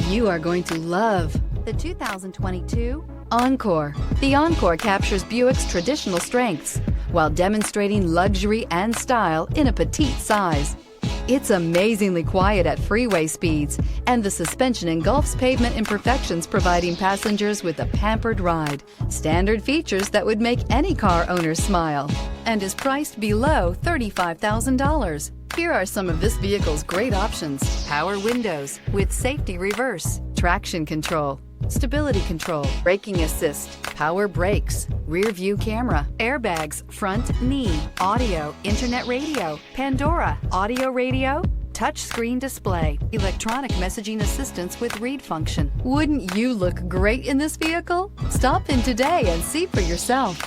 You are going to love the 2022 Encore. The Encore captures Buick's traditional strengths while demonstrating luxury and style in a petite size. It's amazingly quiet at freeway speeds, and the suspension engulfs pavement imperfections, providing passengers with a pampered ride. Standard features that would make any car owner smile, and is priced below $35,000. Here are some of this vehicle's great options: power windows with safety reverse, traction control, stability control, braking assist, power brakes, rear view camera, airbags, front knee, audio, internet radio, Pandora, audio radio, touch screen display, electronic messaging assistance with read function. Wouldn't you look great in this vehicle? Stop in today and see for yourself.